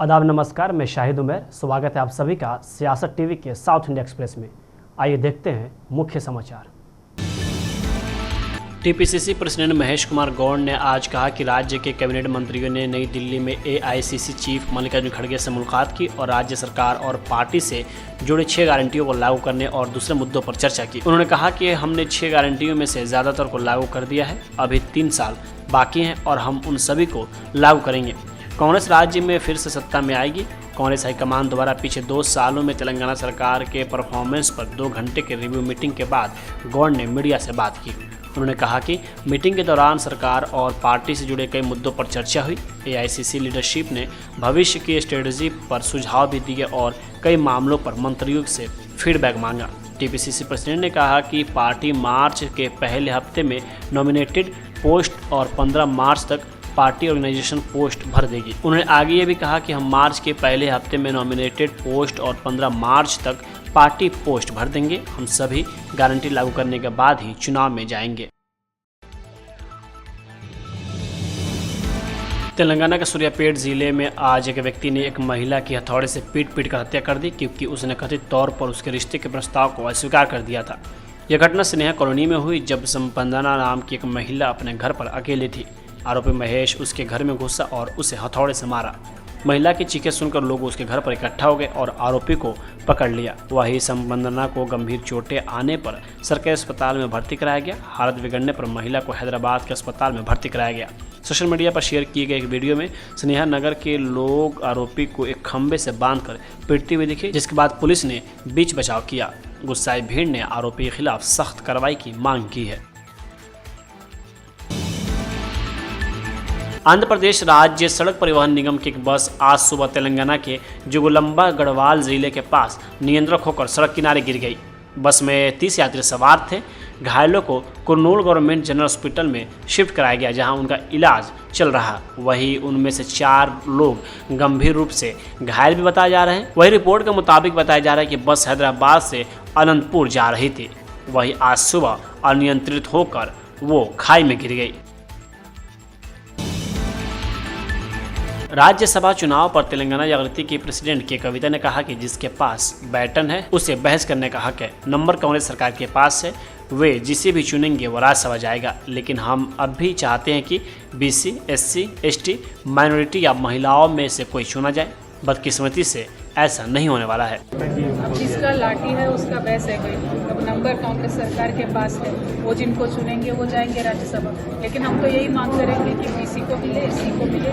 आदाब नमस्कार, मैं शाहिद उमर। स्वागत है आप सभी का सियासत टीवी के साउथ इंडिया एक्सप्रेस में। आइए देखते हैं मुख्य समाचार। टीपीसीसी प्रेसिडेंट महेश कुमार गौड़ ने आज कहा कि राज्य के कैबिनेट मंत्रियों ने नई दिल्ली में एआईसीसी चीफ मल्लिकार्जुन खड़गे से मुलाकात की और राज्य सरकार और पार्टी से जुड़े 6 गारंटियों को लागू करने और दूसरे मुद्दों पर चर्चा की। उन्होंने कहा कि हमने 6 गारंटियों में से ज़्यादातर को लागू कर दिया है, अभी 3 साल बाकी हैं और हम उन सभी को लागू करेंगे। कांग्रेस राज्य में फिर से सत्ता में आएगी। कांग्रेस हाईकमान द्वारा पिछले 2 सालों में तेलंगाना सरकार के परफॉर्मेंस पर 2 घंटे के रिव्यू मीटिंग के बाद गौड़ ने मीडिया से बात की। उन्होंने कहा कि मीटिंग के दौरान सरकार और पार्टी से जुड़े कई मुद्दों पर चर्चा हुई। एआईसीसी लीडरशिप ने भविष्य की स्ट्रेटजी पर सुझाव भी दिए और कई मामलों पर मंत्रियों से फीडबैक मांगा। टीपीसीसी प्रेसिडेंट ने कहा कि पार्टी मार्च के पहले हफ्ते में नॉमिनेटेड पोस्ट और 15 मार्च तक पार्टी ऑर्गेनाइजेशन पोस्ट भर देगी। उन्होंने आगे ये भी कहा कि हम मार्च के पहले हफ्ते में नॉमिनेटेड पोस्ट और 15 मार्च तक पार्टी पोस्ट भर देंगे। हम सभी गारंटी लागू करने के बाद ही चुनाव में जाएंगे। तेलंगाना के सूर्यापेट जिले में आज एक व्यक्ति ने एक महिला की हथौड़े से पीट कर हत्या कर दी, क्योंकि उसने कथित तौर पर उसके रिश्ते के प्रस्ताव को अस्वीकार कर दिया था। यह घटना स्नेहा कॉलोनी में हुई, जब संपन्ना नाम की एक महिला अपने घर पर अकेली थी। आरोपी महेश उसके घर में घुसा और उसे हथौड़े से मारा। महिला की चीखें सुनकर लोग उसके घर पर इकट्ठा हो गए और आरोपी को पकड़ लिया। वहीं संपन्ना को गंभीर चोटें आने पर सरकारी अस्पताल में भर्ती कराया गया। हालत बिगड़ने पर महिला को हैदराबाद के अस्पताल में भर्ती कराया गया। सोशल मीडिया पर शेयर किए गए एक वीडियो में स्नेहा नगर के लोग आरोपी को एक खंभे से बांधकर पीटते हुए दिखे, जिसके बाद पुलिस ने बीच बचाव किया। गुस्साई भीड़ ने आरोपी के खिलाफ सख्त कार्रवाई की मांग की है। आंध्र प्रदेश राज्य सड़क परिवहन निगम की एक बस आज सुबह तेलंगाना के जोगुलंबा गढ़वाल जिले के पास नियंत्रण खोकर सड़क किनारे गिर गई। बस में 30 यात्री सवार थे। घायलों को कुरनूल गवर्नमेंट जनरल हॉस्पिटल में शिफ्ट कराया गया, जहां उनका इलाज चल रहा। वहीं उनमें से 4 लोग गंभीर रूप से घायल भी बताए जा रहे हैं। वही रिपोर्ट के मुताबिक बताया जा रहा है कि बस हैदराबाद से अनंतपुर जा रही थी। वहीं आज सुबह अनियंत्रित होकर वो खाई में गिर गई। राज्यसभा चुनाव पर तेलंगाना जागृति की प्रेसिडेंट के कविता ने कहा कि जिसके पास बैटन है उसे बहस करने का हक है। नंबर कांग्रेस सरकार के पास है, वे जिसे भी चुनेंगे वो राज्यसभा जाएगा। लेकिन हम अब भी चाहते हैं कि बीसी, एससी, एसटी, माइनॉरिटी या महिलाओं में से कोई चुना जाए। बदकिस्मती से ऐसा नहीं होने वाला है। जिसका लाठी है उसका बैस है कोई। अब नंबर कांग्रेस सरकार के पास है, वो जिनको चुनेंगे वो जाएंगे राज्यसभा। लेकिन हम तो यही मांग करेंगे कि बीसी को मिले, एससी को मिले,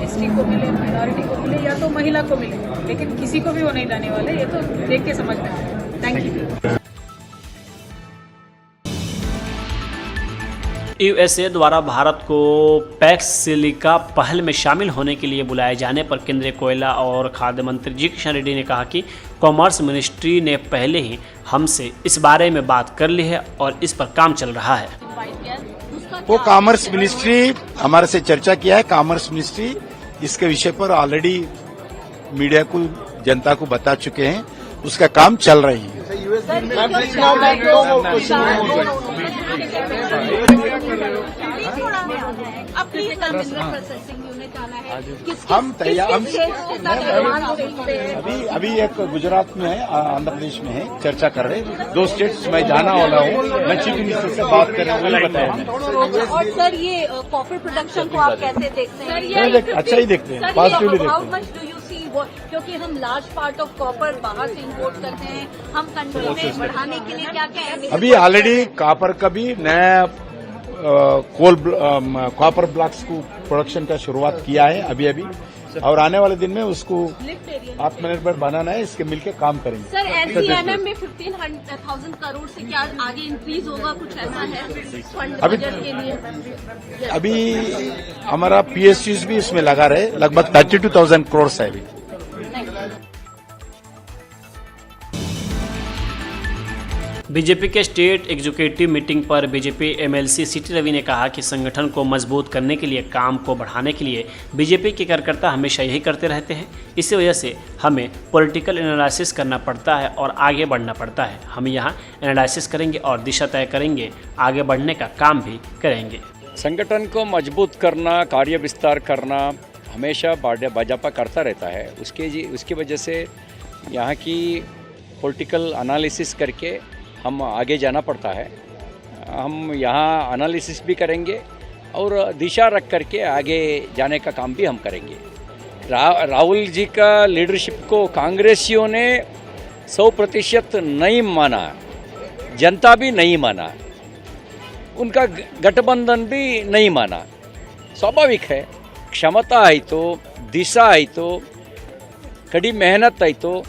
एसटी को मिले, माइनॉरिटी को मिले या तो महिला को मिले। लेकिन किसी को भी वो नहीं जाने वाले, ये तो देख के समझ में आए। Thank you. यूएसए द्वारा भारत को पैक्स सिलिका पहल में शामिल होने के लिए बुलाए जाने पर केंद्रीय कोयला और खाद्य मंत्री जी किशन रेड्डी ने कहा कि कॉमर्स मिनिस्ट्री ने पहले ही हमसे इस बारे में बात कर ली है और इस पर काम चल रहा है। वो कॉमर्स मिनिस्ट्री हमारे से चर्चा किया है। कॉमर्स मिनिस्ट्री इसके विषय पर ऑलरेडी मीडिया को, जनता को बता चुके हैं। उसका काम चल रही है। हम तैयार। अभी एक गुजरात में है, आंध्र प्रदेश में है, चर्चा कर रहे हैं। 2 स्टेट्स में जाना वाला हूँ। मैं चीफ मिनिस्टर से बात कर रहा हूँ, बताया। और सर ये कॉपर प्रोडक्शन को आप कैसे देखते हैं? अच्छा ही देखते हैं, पॉजिटिवली देखते हैं। क्योंकि हम लार्ज पार्ट ऑफ कॉपर बाहर से इंपोर्ट करते हैं, हम कंट्री में बढ़ाने के लिए क्या क्या अभी ऑलरेडी कॉपर का भी नया कॉपर ब्लॉक्स को प्रोडक्शन का शुरुआत किया है अभी और आने वाले दिन में उसको आत्मनिर्भर बनाना है। इसके मिलकर काम करेंगे। सर एसडीएमएम में 15,000 करोड़ से क्या आगे इंक्रीज होगा, कुछ ऐसा है फंड बजट के लिए? अभी हमारा पीएसयूज भी इसमें लगा रहे, लगभग 32,000 करोड़ है अभी। बीजेपी के स्टेट एग्जीक्यूटिव मीटिंग पर बीजेपी एमएलसी सीटी रवि ने कहा कि संगठन को मजबूत करने के लिए, काम को बढ़ाने के लिए बीजेपी के कार्यकर्ता हमेशा यही करते रहते हैं। इसी वजह से हमें पॉलिटिकल एनालिसिस करना पड़ता है और आगे बढ़ना पड़ता है। हम यहाँ एनालिसिस करेंगे और दिशा तय करेंगे, आगे बढ़ने का काम भी करेंगे। संगठन को मजबूत करना, कार्य विस्तार करना हमेशा भाजपा करता रहता है, उसकी वजह से यहाँ की पॉलिटिकल एनालिसिस करके हम आगे जाना पड़ता है। हम यहाँ एनालिसिस भी करेंगे और दिशा रख करके आगे जाने का काम भी हम करेंगे। राहुल जी का लीडरशिप को कांग्रेसियों ने 100% नहीं माना, जनता भी नहीं माना, उनका गठबंधन भी नहीं माना। स्वाभाविक है, क्षमता है तो, दिशा है तो, कड़ी मेहनत है तो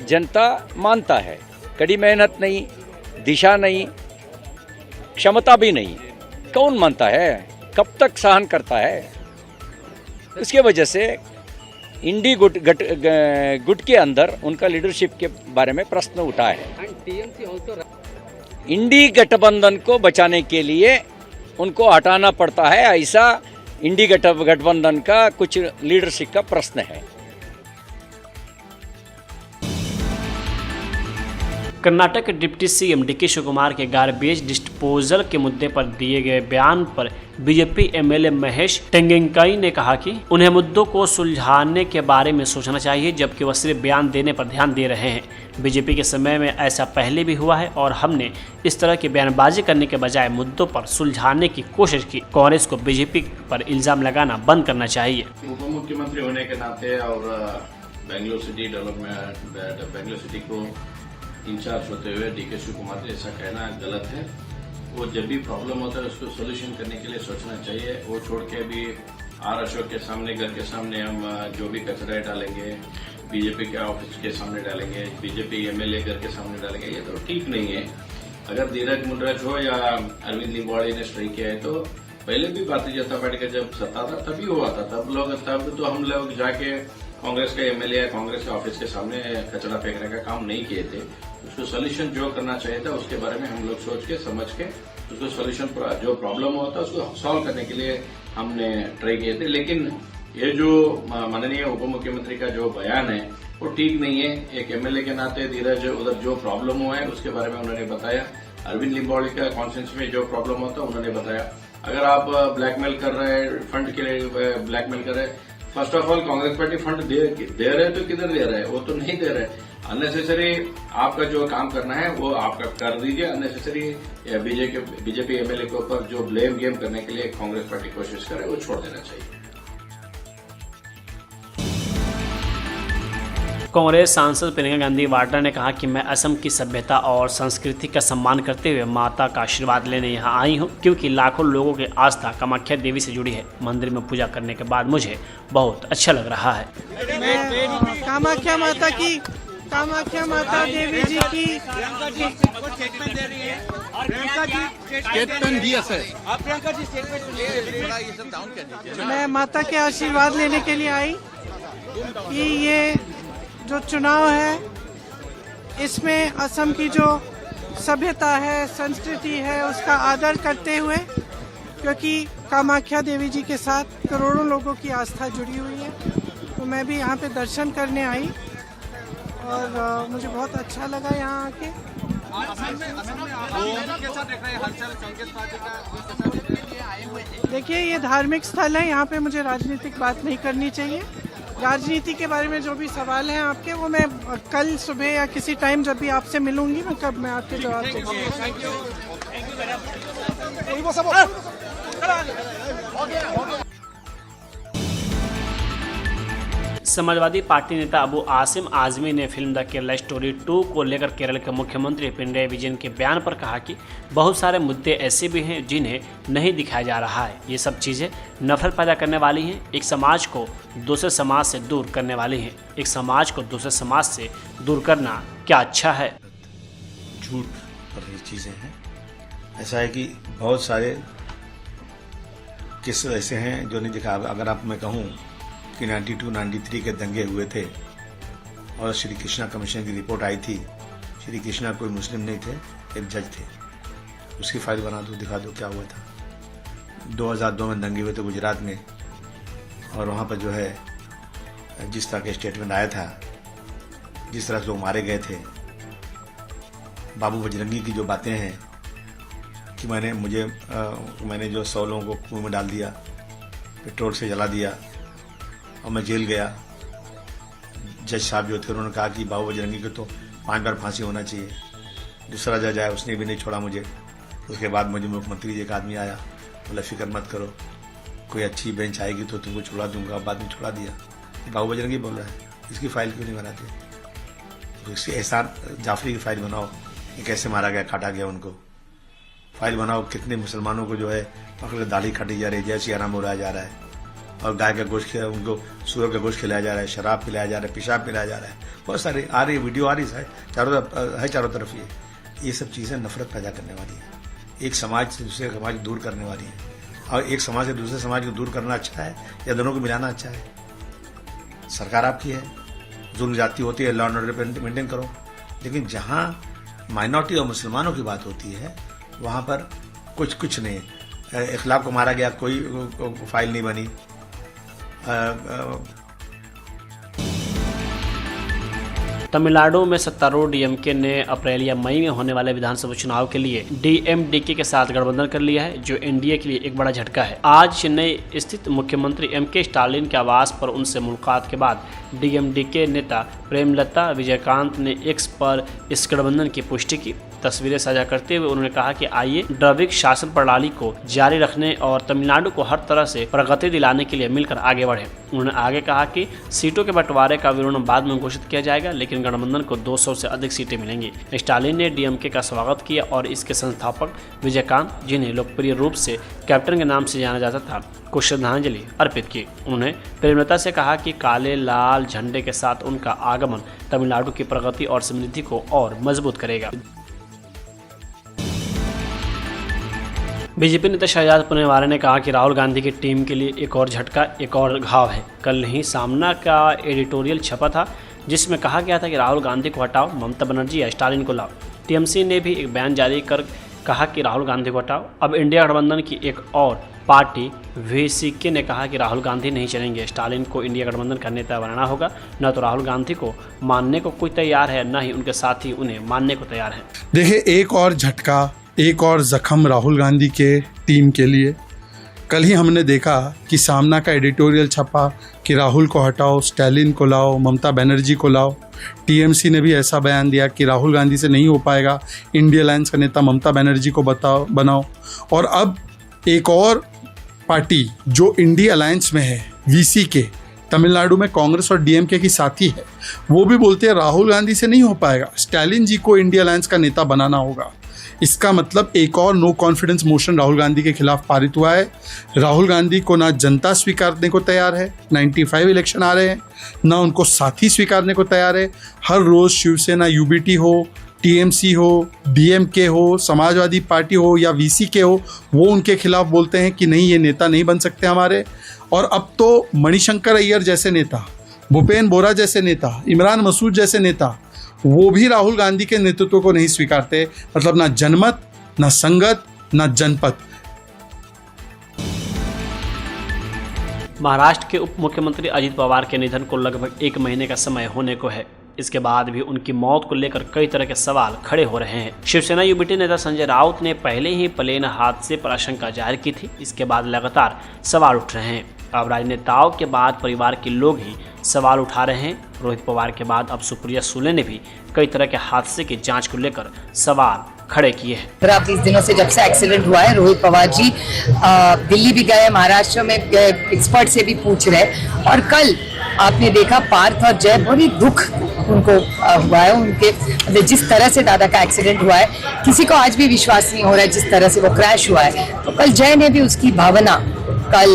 जनता मानता है। कड़ी मेहनत नहीं, दिशा नहीं, क्षमता भी नहीं, कौन मानता है? कब तक सहन करता है? उसके वजह से इंडी गुट के अंदर उनका लीडरशिप के बारे में प्रश्न उठा है। इंडी गठबंधन को बचाने के लिए उनको हटाना पड़ता है, ऐसा इंडी गठबंधन का कुछ लीडरशिप का प्रश्न है। कर्नाटक के डिप्टी सीएम डीके शिवकुमार के गार्बेज डिस्पोजल के मुद्दे पर दिए गए बयान पर बीजेपी एमएलए महेश टेंगेंकाई ने कहा कि उन्हें मुद्दों को सुलझाने के बारे में सोचना चाहिए, जबकि वह सिर्फ बयान देने पर ध्यान दे रहे हैं। बीजेपी के समय में ऐसा पहले भी हुआ है और हमने इस तरह की बयानबाजी करने के बजाय मुद्दों पर सुलझाने की कोशिश की। कांग्रेस को बीजेपी पर इल्जाम लगाना बंद करना चाहिए। उप मुख्यमंत्री होने के नाते और Bengaluru city development, Bengaluru city को इंचार्ज होते हुए डीके शिवकुमार ऐसा कहना गलत है। वो जब भी प्रॉब्लम होता है उसको सोल्यूशन करने के लिए सोचना चाहिए। वो छोड़ के अभी आर अशोक के सामने, घर के सामने हम जो भी कचरा डालेंगे, बीजेपी के ऑफिस के सामने डालेंगे, बीजेपी एमएलए घर के सामने डालेंगे, ये तो ठीक नहीं है। अगर धीरज मुंडराज हो या अरविंद लिंबावली ने स्ट्राइक किया है तो पहले भी भारतीय जनता पार्टी का जब सत्ता था तभी हुआ था। तब तो हम लोग जाके कांग्रेस के एमएलए या कांग्रेस के ऑफिस के सामने कचरा फेंकने का काम नहीं किए थे। उसको सोल्यूशन जो करना चाहिए था उसके बारे में हम लोग सोच के समझ के उसको सोल्यूशन जो प्रॉब्लम होता है उसको सॉल्व करने के लिए हमने ट्राई किए थे। लेकिन ये जो माननीय उप मुख्यमंत्री का जो बयान है वो ठीक नहीं है। एक एमएलए के नाते धीरज उधर जो प्रॉब्लम हुआ है उसके बारे में उन्होंने बताया। अरविंद लिंबावली का कॉन्फ्रेंस में जो प्रॉब्लम होता है उन्होंने बताया। अगर आप ब्लैकमेल कर रहे हैं, फंड के लिए ब्लैकमेल कर रहे हैं, first of all Congress party fund दे रहे हैं तो किधर दे रहे हैं? वो तो नहीं दे रहे। अननेसेसरी आपका जो काम करना है वो आपका कर दीजिए। अननेसेसरी बीजेपी एमएलए के ऊपर जो ब्लेम गेम करने के लिए कांग्रेस पार्टी कोशिश करे वो छोड़ देना चाहिए। कांग्रेस सांसद प्रियंका गांधी वाड्रा ने कहा कि मैं असम की सभ्यता और संस्कृति का सम्मान करते हुए माता का आशीर्वाद लेने यहाँ आई हूँ, क्योंकि लाखों लोगों की आस्था कामाख्या देवी से जुड़ी है। मंदिर में पूजा करने के बाद मुझे बहुत अच्छा लग रहा है। मैं कामाख्या माता देवी जी की मैं माता के आशीर्वाद लेने के लिए आई कि ये जो चुनाव है इसमें असम की जो सभ्यता है, संस्कृति है, उसका आदर करते हुए, क्योंकि कामाख्या देवी जी के साथ करोड़ों लोगों की आस्था जुड़ी हुई है, तो मैं भी यहाँ पे दर्शन करने आई और मुझे बहुत अच्छा लगा यहाँ आके। देखिए, ये धार्मिक स्थल है, यहाँ पे मुझे राजनीतिक बात नहीं करनी चाहिए। राजनीति के बारे में जो भी सवाल हैं आपके, वो मैं कल सुबह या किसी टाइम जब भी आपसे मिलूंगी मैं आपके जवाब दूंगा। समाजवादी पार्टी नेता अबू आसिम आजमी ने फिल्म द केरला स्टोरी 2 को लेकर केरल के मुख्यमंत्री पिनराई विजयन के बयान पर कहा कि बहुत सारे मुद्दे ऐसे भी हैं जिन्हें नहीं दिखाया जा रहा है। ये सब चीज़ें नफरत पैदा करने वाली हैं, एक समाज को दूसरे समाज से दूर करने वाली हैं। एक समाज को दूसरे समाज से दूर करना क्या अच्छा है? झूठ पर ये चीज़ें हैं। ऐसा है कि बहुत सारे किस्से ऐसे हैं जो नहीं दिखा। अगर आप मैं कहूँ कि 92-93 के दंगे हुए थे और श्री कृष्णा कमीशन की रिपोर्ट आई थी। श्री कृष्णा कोई मुस्लिम नहीं थे, एक जज थे। उसकी फाइल बना दो, दिखा दो क्या हुआ था। 2002 में दंगे हुए थे गुजरात में, और वहाँ पर जो है जिस तरह के स्टेटमेंट आया था, जिस तरह से लोग मारे गए थे, बाबू बजरंगी की जो बातें हैं कि मैंने जो 100 लोगों को कुएं में डाल दिया, पेट्रोल से जला दिया, और मैं जेल गया। जज साहब जो थे उन्होंने कहा कि बाबू बजरंगी को तो 5 बार फांसी होना चाहिए। दूसरा जज आया, उसने भी नहीं छोड़ा मुझे। उसके बाद मुझे मुख्यमंत्री जी एक आदमी आया, बोला फिक्र मत करो, कोई अच्छी बेंच आएगी तो तुमको छोड़ा दूंगा। बाद में छोड़ा दिया। बाबू बजरंगी बोल रहा है, इसकी फाइल क्यों नहीं बनाते? तो इसकी एहसान जाफरी की फाइल बनाओ, ये कैसे मारा गया, काटा गया उनको। फाइल बनाओ, कितने मुसलमानों को जो है पकड़ दाढ़ी काटी जा रही है, जय सिया राम बोलाया जा रहा है, और गाय का गोश्त उनको सूअर का गोश्त खिलाया जा रहा है, शराब पिलाया जा रहा है, पेशाब पिलाया जा रहा है। बहुत सारे आ रही वीडियो आ रही है चारों तरफ। ये सब चीजें नफरत पैदा करने वाली है, एक समाज से दूसरे समाज को दूर करने वाली है। और एक समाज से दूसरे समाज को दूर करना अच्छा है या दोनों को मिलाना अच्छा है? सरकार आपकी है, जुर्म जाती होती है, लॉ एंड ऑर्डर मेंटेन करो। लेकिन जहां माइनॉरिटी और मुसलमानों की बात होती है वहां पर कुछ नहीं। इखलाक को मारा गया, कोई फाइल नहीं बनी। तमिलनाडु में सत्तारूढ़ डीएमके ने अप्रैल या मई में होने वाले विधानसभा चुनाव के लिए डीएमडीके के साथ गठबंधन कर लिया है, जो एनडीए के लिए एक बड़ा झटका है। आज चेन्नई स्थित मुख्यमंत्री एमके स्टालिन के आवास पर उनसे मुलाकात के बाद डीएमडीके नेता प्रेमलता विजयकांत ने एक्स पर इस गठबंधन की पुष्टि की। तस्वीरें साझा करते हुए उन्होंने कहा कि आइए द्रविड़ शासन प्रणाली को जारी रखने और तमिलनाडु को हर तरह से प्रगति दिलाने के लिए मिलकर आगे बढ़े। उन्होंने आगे कहा कि सीटों के बंटवारे का विवरण बाद में घोषित किया जाएगा, लेकिन गठबंधन को 200 से अधिक सीटें मिलेंगी। स्टालिन ने डीएमके का स्वागत किया और इसके संस्थापक विजयकांत, जिन्हें लोकप्रिय रूप से कैप्टन के नाम से जाना जाता था, को श्रद्धांजलि अर्पित की। उन्होंने प्रेमलता से कहा कि काले लाल झंडे के साथ उनका आगमन तमिलनाडु की प्रगति और समृद्धि को और मजबूत करेगा। बीजेपी नेता शहजाद पुनेवाला ने कहा कि राहुल गांधी की टीम के लिए एक और झटका, एक और घाव है। कल ही सामना का एडिटोरियल छपा था जिसमें कहा गया था कि राहुल गांधी को हटाओ, ममता बनर्जी या स्टालिन को लाओ। टीएमसी ने भी एक बयान जारी कर कहा कि राहुल गांधी को हटाओ। अब इंडिया गठबंधन की एक और पार्टी वीसीके ने कहा कि राहुल गांधी नहीं चलेंगे, स्टालिन को इंडिया गठबंधन का नेता बनाना होगा। न तो राहुल गांधी को मानने को कोई तैयार है, न ही उनके साथी उन्हें मानने को तैयार है। देखिए, एक और झटका, एक और जख्म राहुल गांधी के टीम के लिए। कल ही हमने देखा कि सामना का एडिटोरियल छपा कि राहुल को हटाओ, स्टालिन को लाओ, ममता बनर्जी को लाओ। टीएमसी ने भी ऐसा बयान दिया कि राहुल गांधी से नहीं हो पाएगा, इंडिया अलायंस का नेता ममता बनर्जी को बनाओ। और अब एक और पार्टी जो इंडिया अलायंस में है, वीसीके, तमिलनाडु में कांग्रेस और डीएमके की साथी है, वो भी बोलते हैं राहुल गांधी से नहीं हो पाएगा, स्टालिन जी को इंडिया अलायंस का नेता बनाना होगा। इसका मतलब एक और no confidence motion Rahul Gandhi के खिलाफ पारित हुआ है। राहुल गांधी को ना जनता स्वीकारने को तैयार है, 95 इलेक्शन आ रहे हैं, ना उनको साथी स्वीकारने को तैयार है। हर रोज़ शिवसेना, यूबीटी हो, टीएमसी हो, डीएमके हो, समाजवादी पार्टी हो या वीसीके हो, वो उनके खिलाफ बोलते हैं कि नहीं, ये नेता नहीं बन सकते हमारे। और अब तो मणिशंकर अय्यर जैसे नेता, भूपेन बोरा जैसे नेता, इमरान मसूद जैसे नेता, वो भी राहुल गांधी के नेतृत्व को नहीं स्वीकारते। मतलब ना जनमत, ना संगत, ना जनपद। महाराष्ट्र के उप मुख्यमंत्री अजित पवार के निधन को लगभग 1 महीने का समय होने को है। इसके बाद भी उनकी मौत को लेकर कई तरह के सवाल खड़े हो रहे हैं। शिवसेना यूबीटी नेता संजय राउत ने पहले ही प्लेन हादसे पर आशंका जाहिर की थी। इसके बाद लगातार सवाल उठ रहे हैं। अब राजनेताओं के बाद परिवार के लोग ही सवाल उठा रहे हैं। रोहित पवार के बाद अब सुप्रिया सुले ने भी कई तरह के हादसे की जांच को लेकर सवाल खड़े किए हैं। 15-20 दिनों से जब से एक्सीडेंट हुआ है, रोहित पवार जी दिल्ली भी गए, महाराष्ट्र में एक्सपर्ट से भी पूछ रहे। और कल आपने देखा पार्थ और जय, बड़ी दुख उनको हुआ है। उनके जिस तरह से दादा का एक्सीडेंट हुआ है, किसी को आज भी विश्वास नहीं हो रहा है जिस तरह से वो क्रैश हुआ है। तो कल जय ने भी उसकी भावना कल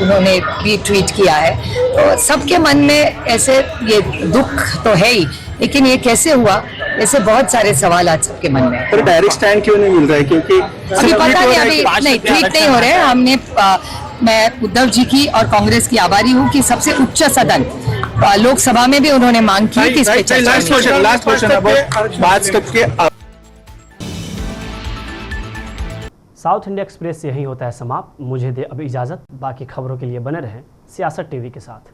उन्होंने भी ट्वीट किया है। तो सबके मन में ऐसे ये दुख तो है ही, लेकिन ये कैसे हुआ, ऐसे बहुत सारे सवाल आज सबके मन में। पर डायरेक्ट स्टैंड क्यों नहीं मिल रहा है? क्योंकि अभी पता नहीं, अभी नहीं, ट्वीट नहीं हो रहे। हमने मैं उद्धव जी की और कांग्रेस की आभारी हूँ कि सबसे उच्च सदन लोकसभा में भी उन्होंने मांग की कि इस पे चर्चा। Last question. South India express यही होता है समाप्त। मुझे दे अब इजाज़त। बाकी खबरों के लिए बने रहें सियासत टीवी के साथ।